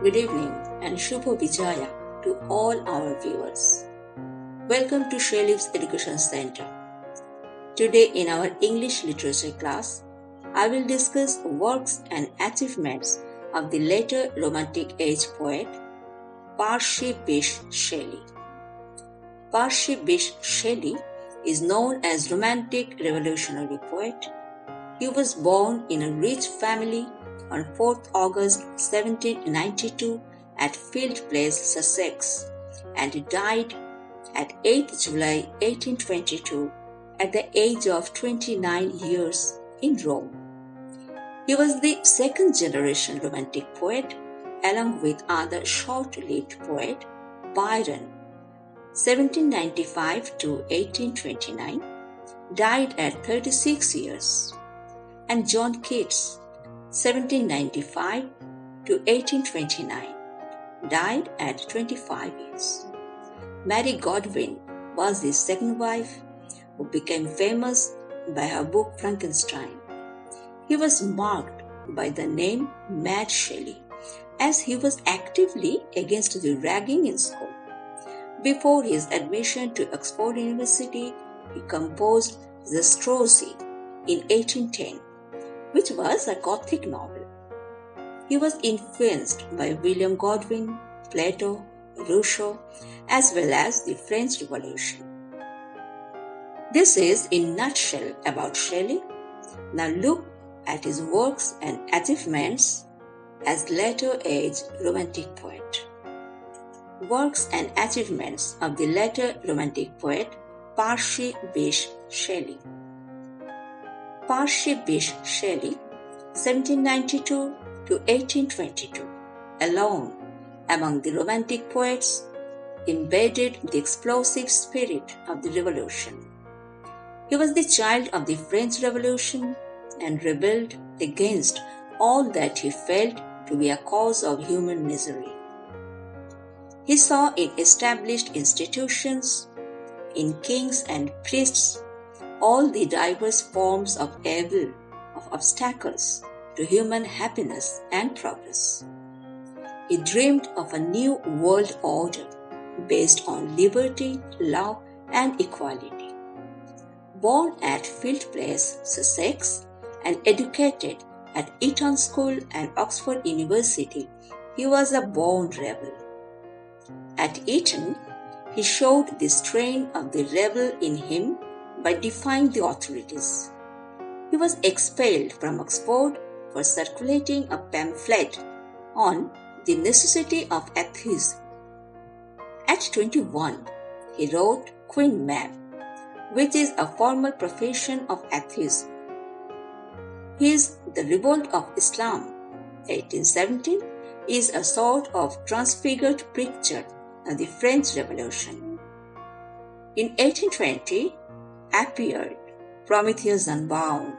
Good evening and Shubho Vijaya to all our viewers. Welcome to Shelleyz Education Center. Today in our English literature class, I will discuss works and achievements of the later Romantic Age poet Percy Bysshe Shelley. Percy Bysshe Shelley is known as Romantic Revolutionary poet. He was born in a rich family on 4th August 1792 at Field Place, Sussex, and died at 8th July 1822 at the age of 29 years in Rome. He was the second generation Romantic poet along with other short-lived poet Byron, 1795 to 1829, died at 36 years, and John Keats, 1795 to 1829, died at 25 years. Mary Godwin was his second wife, who became famous by her book Frankenstein. He was marked by the name Mad Shelley, as he was actively against the ragging in school. Before his admission to Oxford University, he composed Zastrozzi in 1810, which was a gothic novel. He was influenced by William Godwin, Plato, Russo, as well as the French Revolution. This is in a nutshell about Shelley. Now look at his works and achievements as later age Romantic poet. Works and achievements of the later Romantic poet Percy Bysshe Shelley. Percy Bysshe Shelley, 1792 to 1822, alone among the Romantic poets, embodied the explosive spirit of the Revolution. He was the child of the French Revolution and rebelled against all that he felt to be a cause of human misery. He saw in established institutions, in kings and priests, all the diverse forms of evil, of obstacles to human happiness and progress. He dreamed of a new world order based on liberty, love, and equality. Born at Field Place, Sussex, and educated at Eton School and Oxford University, he was a born rebel. At Eton, he showed the strain of the rebel in him by defying the authorities. He was expelled from Oxford for circulating a pamphlet on the necessity of atheism. At 21, he wrote Queen Mab, which is a formal profession of atheism. His The Revolt of Islam, 1817, is a sort of transfigured picture of the French Revolution. In 1820, appeared Prometheus Unbound,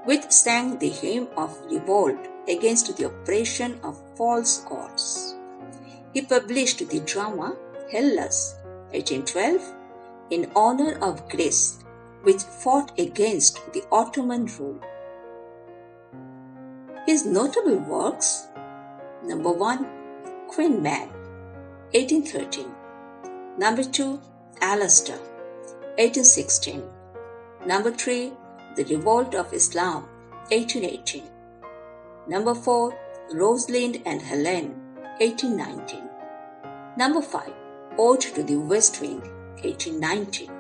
which sang the hymn of revolt against the oppression of false gods. He published the drama Hellas, 1812, in honor of Greece, which fought against the Ottoman rule. His notable works: number 1, Queen Mab, 1813. Number 2, Alastair, 1816. Number 3, The Revolt of Islam, 1818. Number 4, Rosalind and Helen, 1819. Number 5, Ode to the West Wind, 1819.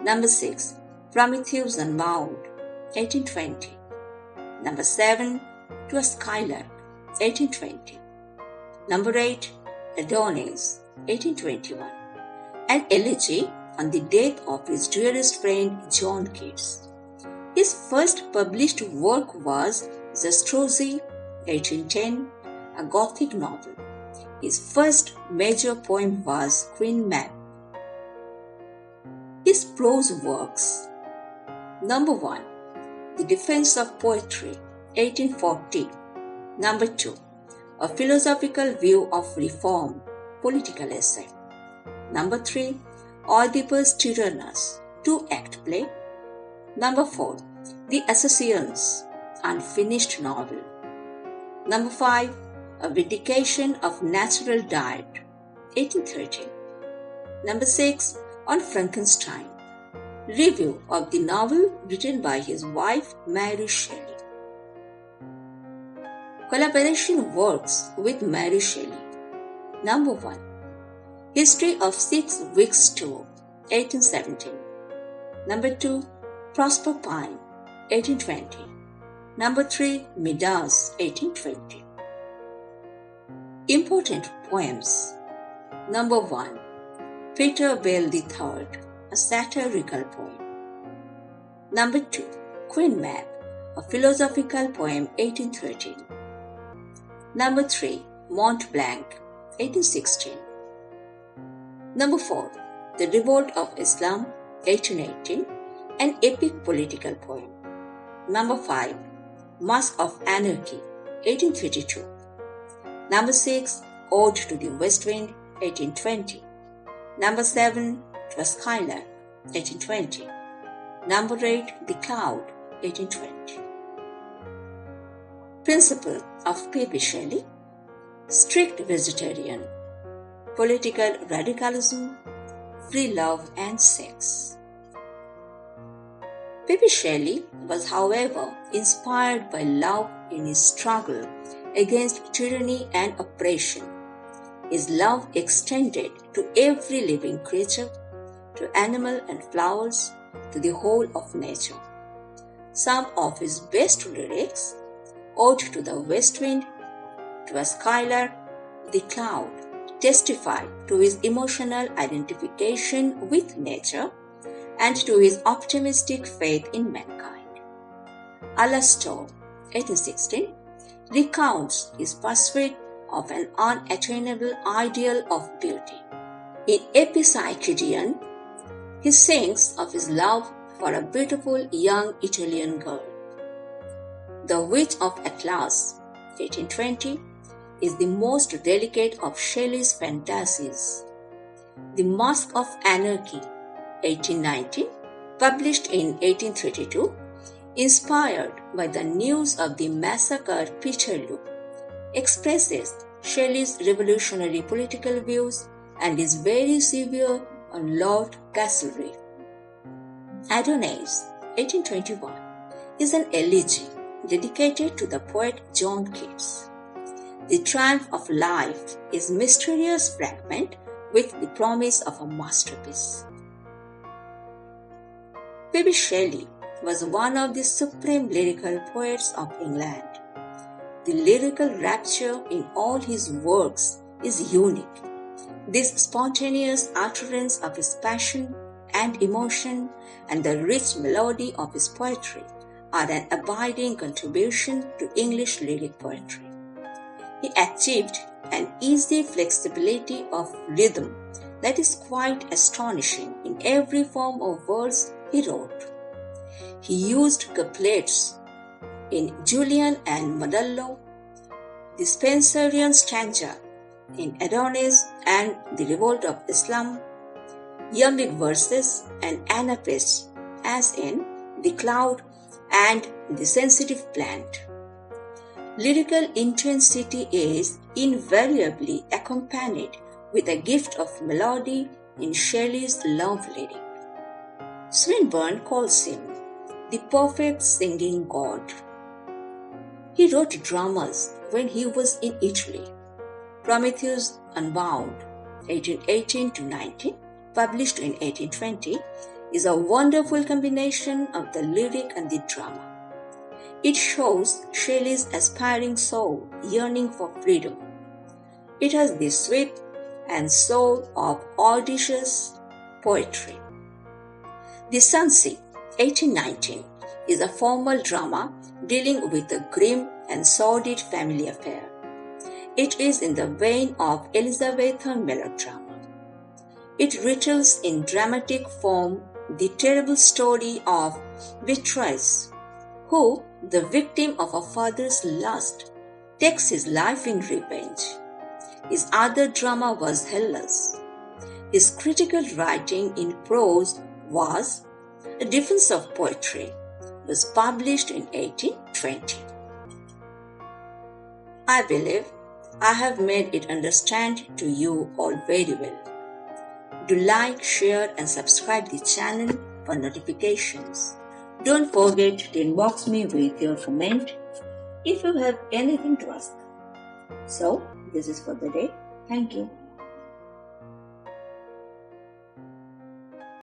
Number 6, Prometheus Unbound, 1820. Number 7, To a Skylark, 1820. Number 8, Adonis, 1821. An elegy on the death of his dearest friend John Keats. His first published work was Zastrozzi, 1810, a gothic novel. His first major poem was Queen Mab. His prose works: number 1, The Defense of Poetry, 1840. Number 2, A Philosophical View of Reform, political essay. Number 3, Oedipus Tyrannus, 2-act play. Number 4, The Assassins, unfinished novel. Number 5, A Vindication of Natural Diet, 1813. Number 6. On Frankenstein. Review of the novel written by his wife Mary Shelley. Collaboration works with Mary Shelley. Number 1. History of 6 Weeks Tour, 1817. Number 2. Prosper Pine, 1820. Number 3. Midas, 1820. Important poems. Number 1. Peter Bell III, a satirical poem. Number 2. Queen Mab, a philosophical poem, 1813. Number 3. Mont Blanc, 1816. Number 4. The Revolt of Islam, 1818, an epic political poem. Number 5. Mask of Anarchy, 1832. Number 6. Ode to the West Wind, 1820. Number 7. To a Skylark, 1820. Number 8. The Cloud, 1820. Principle of Percy Shelley: strict vegetarian, political radicalism, free love and sex. Percy Shelley was, however, inspired by love in his struggle against tyranny and oppression. His love extended to every living creature, to animal and flowers, to the whole of nature. Some of his best lyrics, Ode to the West Wind, To a Skylark, The Cloud, testify to his emotional identification with nature and to his optimistic faith in mankind. Alastor, 1816, recounts his pursuit of an unattainable ideal of beauty. In Epipsychidion, he sings of his love for a beautiful young Italian girl. The Witch of Atlas, 1820, is the most delicate of Shelley's fantasies. The Mask of Anarchy, 1819, published in 1832, inspired by the news of the massacred Peterloo, expresses Shelley's revolutionary political views and is very severe on Lord Castlereagh. Adonais, 1821, is an elegy dedicated to the poet John Keats. The Triumph of Life is a mysterious fragment with the promise of a masterpiece. Percy Shelley was one of the supreme lyrical poets of England. The lyrical rapture in all his works is unique. This spontaneous utterance of his passion and emotion and the rich melody of his poetry are an abiding contribution to English lyric poetry. He achieved an easy flexibility of rhythm that is quite astonishing in every form of verse he wrote. He used couplets in Julian and Modello, the Spenserian stanza in Adonis and the Revolt of Islam, iambic verses and anapes as in The Cloud and The Sensitive Plant. Lyrical intensity is invariably accompanied with a gift of melody in Shelley's love lyric. Swinburne calls him the perfect singing god. He wrote dramas when he was in Italy. Prometheus Unbound, 1818-19, published in 1820, is a wonderful combination of the lyric and the drama. It shows Shelley's aspiring soul yearning for freedom. It has the sweet and soul of audacious poetry. The Sunset, 1819, is a formal drama dealing with a grim and sordid family affair. It is in the vein of Elizabethan melodrama. It retells in dramatic form the terrible story of Beatrice, who, the victim of her father's lust, takes his life in revenge. His other drama was Hellas. His critical writing in prose was A Defense of Poetry, was published in 1820. I believe I have made it understand to you all very well. Do like, share and subscribe the channel for notifications. Don't forget to inbox me with your comment if you have anything to ask. So, this is for the day. Thank you.